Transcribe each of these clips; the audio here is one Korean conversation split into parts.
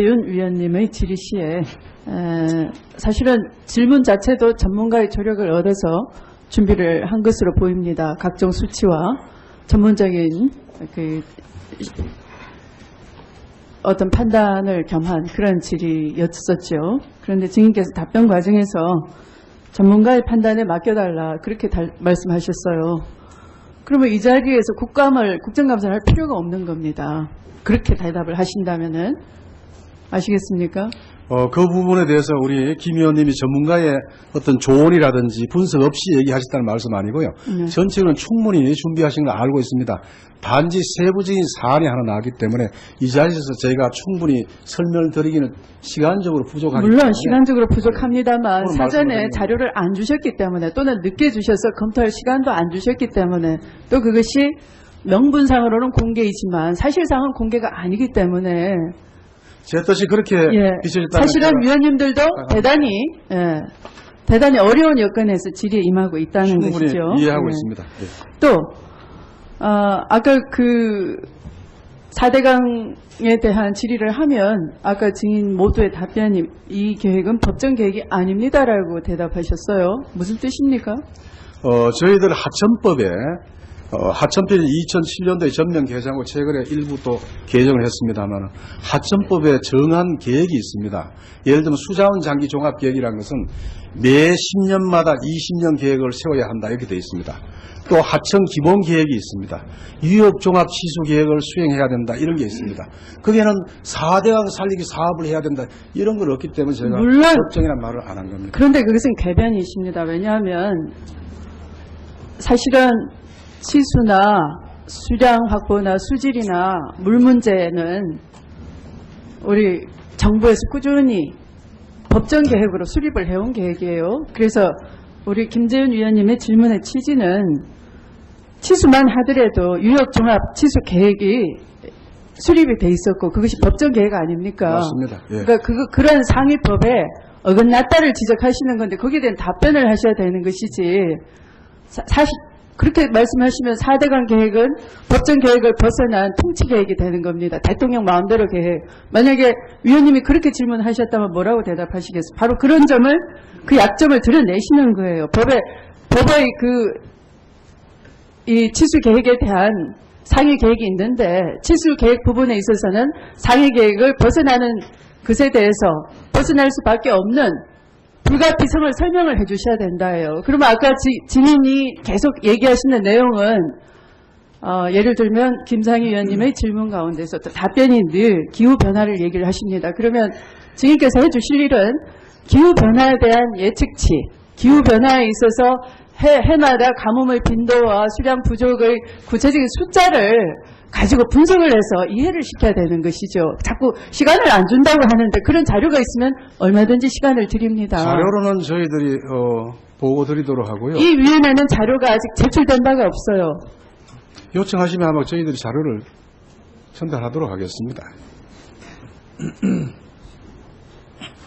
윤 위원님의 질의 시에 사실은 질문 자체도 전문가의 조력을 얻어서 준비를 한 것으로 보입니다. 각종 수치와 전문적인 어떤 판단을 겸한 그런 질의였었죠. 그런데 증인께서 답변 과정에서 전문가의 판단에 맡겨달라 그렇게 말씀하셨어요. 그러면 이 자리에서 국정감사를 할 필요가 없는 겁니다. 그렇게 대답을 하신다면은 아시겠습니까? 그 부분에 대해서 우리 김 의원님이 전문가의 어떤 조언이라든지 분석 없이 얘기하셨다는 말씀 아니고요. 전체는 충분히 준비하신 걸 알고 있습니다. 단지 세부적인 사안이 하나 나왔기 때문에 이 자리에서 저희가 충분히 설명을 드리기는 시간적으로 부족하기 때문에. 물론 시간적으로 부족합니다만 사전에 자료를 안 주셨기 때문에 또는 늦게 주셔서 검토할 시간도 안 주셨기 때문에 또 그것이 명분상으로는 공개이지만 사실상은 공개가 아니기 때문에 제 뜻이 그렇게 비춰졌다면 사실은 위원님들도 대단히 어려운 여건에서 질의에 임하고 있다는 충분히 것이죠. 이해하고 있습니다. 또 아까 그 4대강에 대한 질의를 하면 아까 증인 모두의 답변이 이 계획은 법정 계획이 아닙니다라고 대답하셨어요. 무슨 뜻입니까? 저희들 하천법에 하천법이 2007년도에 전면 개정하고 최근에 일부 또 개정을 했습니다만 하천법에 정한 계획이 있습니다. 예를 들면 수자원 장기 종합 계획이라는 것은 매 10년마다 20년 계획을 세워야 한다 이렇게 되어 있습니다. 또 하천 기본 계획이 있습니다. 유역 종합 치수 계획을 수행해야 된다 이런 게 있습니다. 거기에는 4대강 살리기 사업을 해야 된다 이런 건 없기 때문에 제가 물론 법정이라는 말을 안 한 겁니다. 그런데 그것은 궤변이십니다. 왜냐하면 사실은 치수나 수량 확보나 수질이나 물 문제는 우리 정부에서 꾸준히 법정 계획으로 수립을 해온 계획이에요. 그래서 우리 김재윤 위원님의 질문의 취지는 치수만 하더라도 유역종합 치수 계획이 수립이 돼 있었고 그것이 법정 계획 아닙니까? 맞습니다. 예. 그러니까 그런 상위법에 어긋났다를 지적하시는 건데 거기에 대한 답변을 하셔야 되는 것이지 사실 그렇게 말씀하시면 4대강 계획은 법정 계획을 벗어난 통치 계획이 되는 겁니다. 대통령 마음대로 계획. 만약에 위원님이 그렇게 질문하셨다면 뭐라고 대답하시겠어요? 바로 그런 점을, 그 약점을 드러내시는 거예요. 법의 이 치수 계획에 대한 상위 계획이 있는데 치수 계획 부분에 있어서는 상위 계획을 벗어나는 것에 대해서 벗어날 수밖에 없는 불가피성을 설명을 해주셔야 된다예요. 그러면 아까 증인이 계속 얘기하시는 내용은 예를 들면 김상희 위원님의 질문 가운데서 또 답변이 늘 기후변화를 얘기를 하십니다. 그러면 증인께서 해주실 일은 기후변화에 대한 예측치, 기후변화에 있어서 해마다 가뭄의 빈도와 수량 부족의 구체적인 숫자를 가지고 분석을 해서 이해를 시켜야 되는 것이죠. 자꾸 시간을 안 준다고 하는데 그런 자료가 있으면 얼마든지 시간을 드립니다. 자료로는 저희들이 보고 드리도록 하고요. 이 위원회는 자료가 아직 제출된 바가 없어요. 요청하시면 아마 저희들이 자료를 전달하도록 하겠습니다.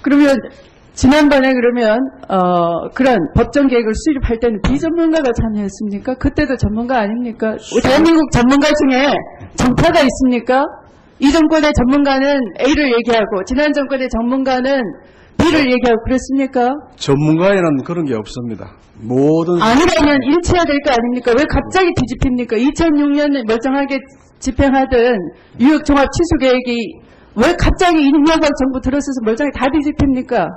그러면 지난번에 그러면 그런 법정 계획을 수립할 때는 비전문가가 참여했습니까? 그때도 전문가 아닙니까? 대한민국 전문가 중에 정파가 있습니까? 이 정권의 전문가는 A를 얘기하고 지난 정권의 전문가는 B를 얘기하고 그랬습니까? 전문가에는 그런 게 없습니다. 모든 아니라면 일치해야 될 거 아닙니까? 왜 갑자기 뒤집힙니까? 2006년에 멀쩡하게 집행하던 유역종합치수계획이 왜 갑자기 이명박 정부 들어서서 멀쩡히 다 뒤집힙니까?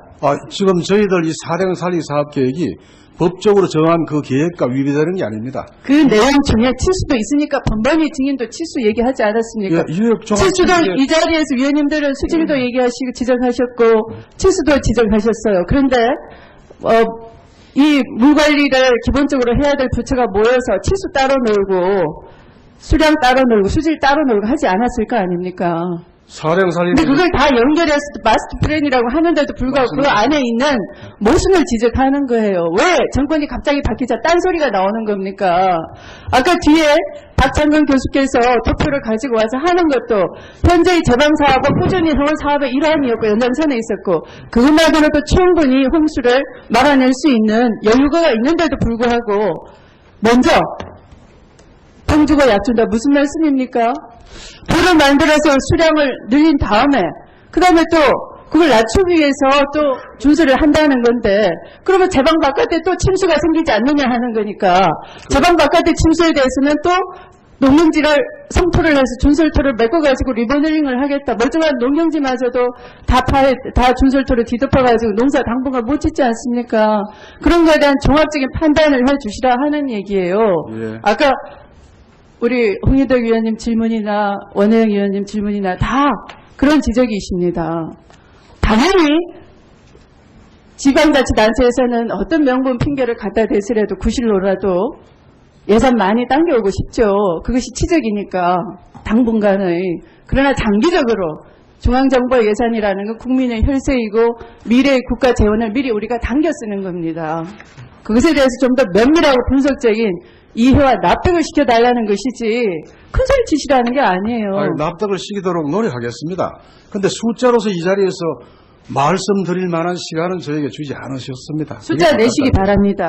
지금 저희들 이 4대강 살리기 사업 계획이 법적으로 정한 그 계획과 위배되는 게 아닙니다. 그 내용 중에 치수도 있으니까 번번이 증인도 치수 얘기하지 않았습니까? 치수도 이 자리에서 위원님들은 수질도 얘기하시고 지적하셨고 치수도 지적하셨어요. 그런데 이 물 관리를 기본적으로 해야 될 부처가 모여서 치수 따로 놀고 수량 따로 놀고 수질 따로 놀고 하지 않았을 거 아닙니까? 4대강 살리기 근데 그걸 다 연결해서 마스터 플랜이라고 하는데도 불구하고 그 안에 있는 모순을 지적하는 거예요. 왜 정권이 갑자기 바뀌자 딴소리가 나오는 겁니까? 아까 뒤에 박창근 교수께서 도표를 가지고 와서 하는 것도 현재의 제방사업은 꾸준히 해온 사업의 일환이었고 연장선에 있었고 그것만으로도 충분히 홍수를 막아낼 수 있는 여유가 있는데도 불구하고 먼저 돈 주고 약 준다 무슨 말씀입니까? 불을 만들어서 수량을 늘린 다음에 그 다음에 또 그걸 낮추기 위해서 또 준수를 한다는 건데, 그러면 제방 바깥에 또 침수가 생기지 않느냐 하는 거니까, 제방 바깥의 침수에 대해서는 또 농경지를 성토를 해서 준설토를 메꿔가지고 리버너링을 하겠다. 멀쩡한 농경지마저도 다 준설토를 뒤덮어가지고 농사 당분간 못 짓지 않습니까? 그런 거에 대한 종합적인 판단을 해주시라 하는 얘기예요. 예. 아까 우리 홍희덕 위원님 질문이나 원혜영 위원님 질문이나 다 그런 지적이십니다. 당연히 지방자치단체에서는 어떤 명분 핑계를 갖다 대더라도 구실로라도 예산 많이 당겨오고 싶죠. 그것이 치적이니까 당분간의. 그러나 장기적으로 중앙정부의 예산이라는 건 국민의 혈세이고 미래의 국가 재원을 미리 우리가 당겨 쓰는 겁니다. 그것에 대해서 좀 더 면밀하고 분석적인 이해와 납득을 시켜달라는 것이지 큰 소리 치시라는 게 아니에요. 아니, 납득을 시키도록 노력하겠습니다. 근데 숫자로서 이 자리에서 말씀드릴 만한 시간은 저에게 주지 않으셨습니다. 숫자 내시기 바랍니다.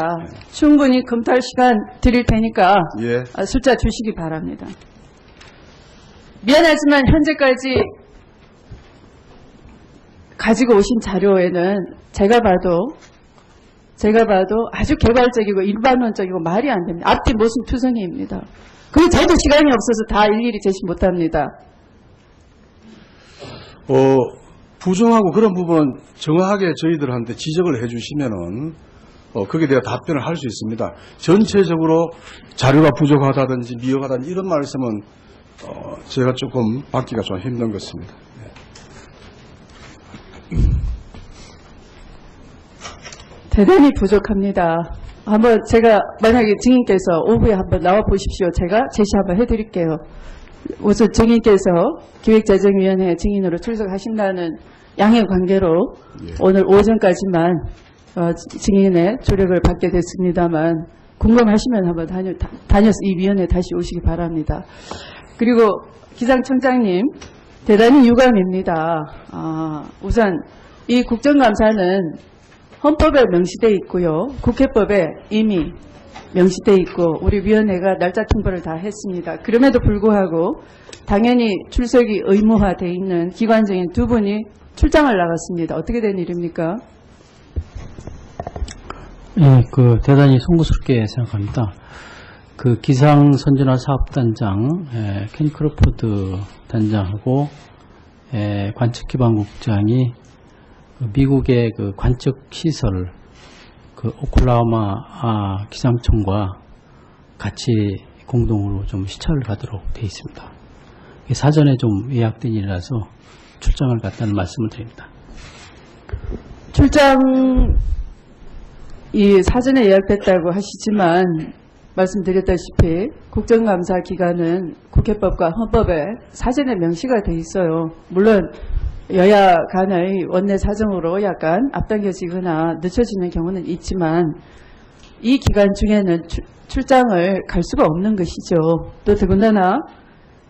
충분히 검토할 시간 드릴 테니까 예. 숫자 주시기 바랍니다. 미안하지만 현재까지 가지고 오신 자료에는 제가 봐도 아주 개발적이고 일반론적이고 말이 안 됩니다. 앞뒤 모순 투성이입니다. 그게 저도 시간이 없어서 다 일일이 제시 못합니다. 부정하고 그런 부분 정확하게 저희들한테 지적을 해주시면은 거기에 대해 답변을 할 수 있습니다. 전체적으로 자료가 부족하다든지 미흡하다든지 이런 말씀은 제가 조금 받기가 좀 힘든 것 같습니다. 대단히 부족합니다. 한번 제가 만약에 증인께서 오후에 한번 나와 보십시오. 제가 제시 한번 해드릴게요. 우선 증인께서 기획재정위원회 증인으로 출석하신다는 양해 관계로 예. 오늘 오전까지만 증인의 조력을 받게 됐습니다만 궁금하시면 한번 다녀서 이 위원회에 다시 오시기 바랍니다. 그리고 기상청장님 대단히 유감입니다. 우선 이 국정감사는 헌법에 명시되어 있고요. 국회법에 이미 명시되어 있고 우리 위원회가 날짜 통보를 다 했습니다. 그럼에도 불구하고 당연히 출석이 의무화되어 있는 기관장인 두 분이 출장을 나갔습니다. 어떻게 된 일입니까? 예, 대단히 송구스럽게 생각합니다. 기상선진화 사업단장, 켄 크로포드 단장하고, 관측기반국장이 미국의 관측시설, 오클라호마 기상청과 같이 공동으로 좀 시찰을 가도록 되어 있습니다. 사전에 좀 예약된 일이라서 출장을 갔다는 말씀을 드립니다. 출장이 사전에 예약됐다고 하시지만 말씀드렸다시피 국정감사 기간은 국회법과 헌법에 사전에 명시가 돼 있어요. 물론 여야 간의 원내 사정으로 약간 앞당겨지거나 늦춰지는 경우는 있지만 이 기간 중에는 출장을 갈 수가 없는 것이죠. 또 더군다나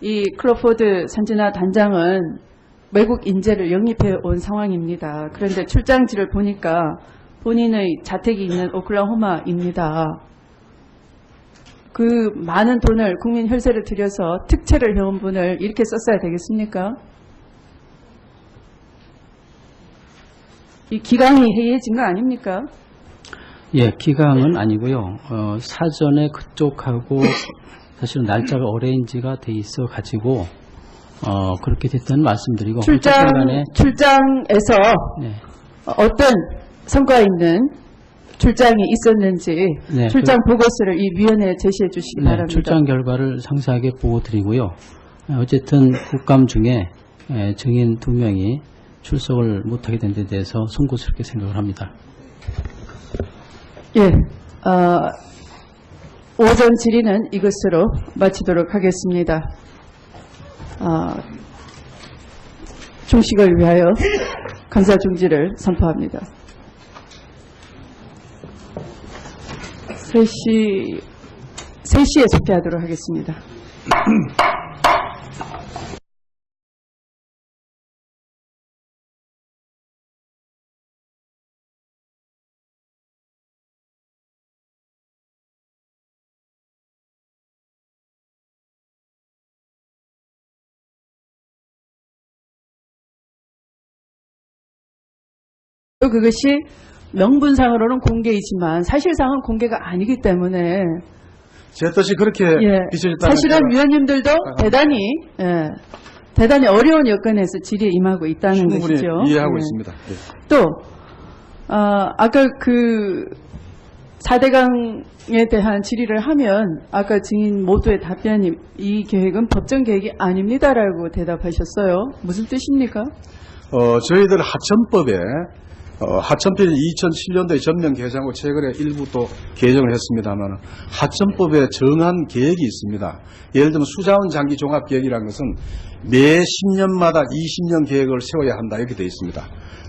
이 클로포드 선진화 단장은 외국 인재를 영입해 온 상황입니다. 그런데 출장지를 보니까 본인의 자택이 있는 오클라호마입니다. 그 많은 돈을 국민 혈세를 들여서 특채를 해온 분을 이렇게 썼어야 되겠습니까? 이 기강이 해이해진 거 아닙니까? 예, 기강은 아니고요. 사전에 그쪽하고 사실은 날짜가 어레인지가 돼 있어 가지고 그렇게 됐다는 말씀드리고 출장에서 네. 어떤 성과 있는 출장이 있었는지 네, 출장 보고서를 이 위원회에 제시해 주시기 네, 바랍니다. 출장 결과를 상세하게 보고 드리고요. 어쨌든 국감 중에 증인 2명이 출석을 못하게 된 데 대해서 송구스럽게 생각을 합니다. 예, 오전 질의는 이것으로 마치도록 하겠습니다. 중식을 위하여 감사 중지를 선포합니다. 3시에 속개하도록 하겠습니다. 또 그것이 명분상으로는 공개이지만 사실상은 공개가 아니기 때문에 제 뜻이 그렇게 예, 비춰졌다면 사실은 제가 위원님들도 대단히 어려운 여건에서 질의에 임하고 있다는 충분히 것이죠. 이해하고 예. 있습니다. 예. 또 아까 그 4대강에 대한 질의를 하면 아까 증인 모두의 답변이 이 계획은 법정 계획이 아닙니다라고 대답하셨어요. 무슨 뜻입니까? 저희들 하천법에 하천법이 2007년도에 전면 개정하고 최근에 일부 또 개정을 했습니다만 하천법에 정한 계획이 있습니다. 예를 들면 수자원 장기 종합 계획이라는 것은 매 10년마다 20년 계획을 세워야 한다 이렇게 되어 있습니다.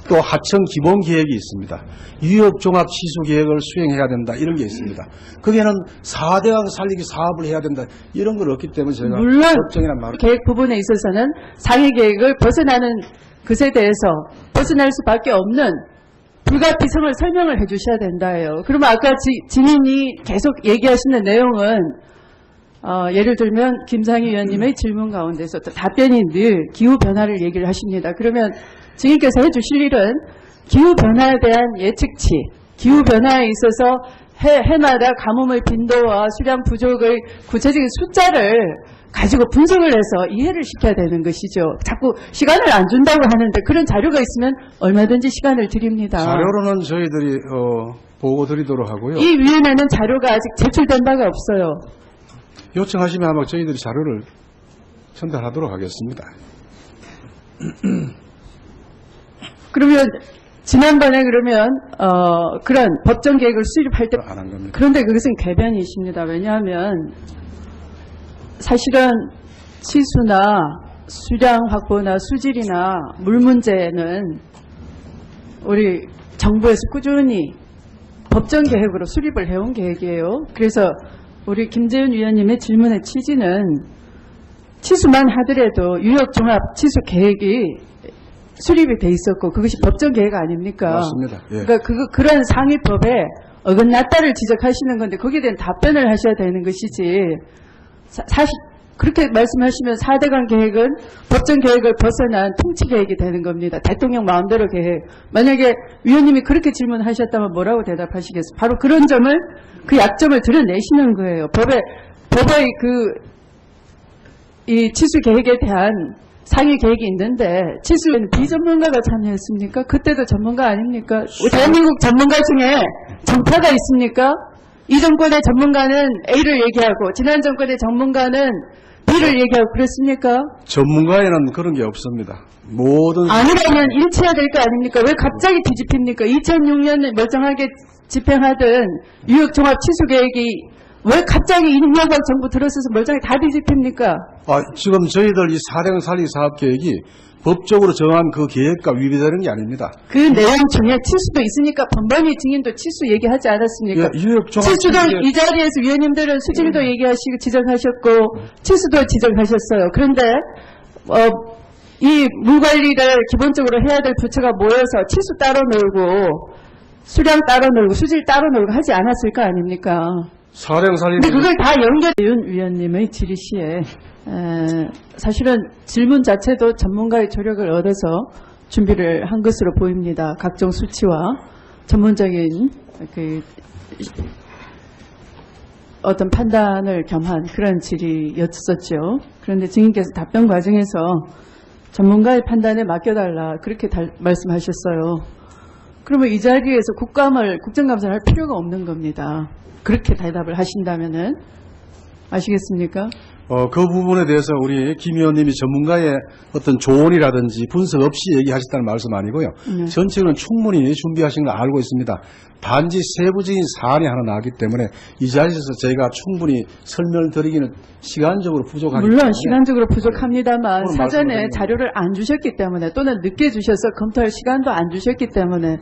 또 하천 기본 계획이 있습니다. 유역 종합 치수 계획을 수행해야 된다 이런 게 있습니다. 거기에는 4대강 살리기 사업을 해야 된다 이런 건 없기 때문에 제가 물론 법정이란 말을 계획 부분에 있어서는 상위 계획을 벗어나는 것에 대해서 벗어날 수밖에 없는 불가피성을 설명을 해주셔야 된다예요. 그러면 아까 증인이 계속 얘기하시는 내용은 예를 들면 김상희 의원님의 질문 가운데서 또 답변이 늘 기후변화를 얘기를 하십니다. 그러면 증인께서 해주실 일은 기후변화에 대한 예측치, 기후변화에 있어서 해마다 가뭄의 빈도와 수량 부족의 구체적인 숫자를 가지고 분석을 해서 이해를 시켜야 되는 것이죠. 자꾸 시간을 안 준다고 하는데 그런 자료가 있으면 얼마든지 시간을 드립니다. 자료로는 저희들이 보고 드리도록 하고요. 이 위원회는 자료가 아직 제출된 바가 없어요. 요청하시면 아마 저희들이 자료를 전달하도록 하겠습니다. 그러면 지난번에 그러면 그런 법정 계획을 수립할 때 안 한 겁니다. 그런데 그것은 궤변이십니다. 왜냐하면 사실은 치수나 수량 확보나 수질이나 물 문제는 우리 정부에서 꾸준히 법정 계획으로 수립을 해온 계획이에요. 그래서 우리 김재윤 위원님의 질문의 취지는 치수만 하더라도 유역종합 치수 계획이 수립이 돼 있었고 그것이 법정 계획 아닙니까? 맞습니다. 예. 그러니까 그런 상위법에 어긋났다를 지적하시는 건데 거기에 대한 답변을 하셔야 되는 것이지 사실 그렇게 말씀하시면 4대강 계획은 법정 계획을 벗어난 통치 계획이 되는 겁니다. 대통령 마음대로 계획. 만약에 위원님이 그렇게 질문하셨다면 뭐라고 대답하시겠어요? 바로 그런 점을 그 약점을 드러내시는 거예요. 법의 이 치수 계획에 대한 상위 계획이 있는데 치수에는 비전문가가 참여했습니까? 그때도 전문가 아닙니까? 대한민국 전문가 중에 정파가 있습니까? 이 정권의 전문가는 A를 얘기하고 지난 정권의 전문가는 B를 얘기하고 그랬습니까? 전문가에는 그런 게 없습니다. 모든 아니라면 일치해야 될 거 아닙니까? 왜 갑자기 뒤집힙니까? 2006년 멀쩡하게 집행하던 유역종합 치수계획이 왜 갑자기 이명박 정부 들어서서 멀쩡히 다 뒤집힙니까? 지금 저희들 이 4대강 살리기 사업 계획이 법적으로 정한 그 계획과 위배되는 게 아닙니다. 그 내용 중에 치수도 있으니까 번번이 증인도 치수 얘기하지 않았습니까? 예, 유역종합 치수도 치수 이 자리에서 위원님들은 수질도 얘기하시고 지적하셨고 치수도 지적하셨어요. 그런데 이 물관리를 기본적으로 해야 될 부처가 모여서 치수 따로 놀고 수량 따로 놀고 수질 따로 놀고 하지 않았을 거 아닙니까? 4대강 살리기 근데 그걸 다 연결해준 위원님의 질의 시에 사실은 질문 자체도 전문가의 조력을 얻어서 준비를 한 것으로 보입니다. 각종 수치와 전문적인 그 어떤 판단을 겸한 그런 질의였었죠. 그런데 증인께서 답변 과정에서 전문가의 판단에 맡겨달라 그렇게 말씀하셨어요. 그러면 이 자리에서 국정감사를 할 필요가 없는 겁니다. 그렇게 대답을 하신다면은 아시겠습니까? 그 부분에 대해서 우리 김 의원님이 전문가의 어떤 조언이라든지 분석 없이 얘기하셨다는 말씀 아니고요. 전체는 충분히 준비하신 걸 알고 있습니다. 단지 세부적인 사안이 하나 나왔기 때문에 이 자리에서 저희가 충분히 설명을 드리기는 시간적으로 부족하기 물론 때문에 시간적으로 부족합니다만 오늘 사전에 말씀드린 자료를 안 주셨기 때문에 또는 늦게 주셔서 검토할 시간도 안 주셨기 때문에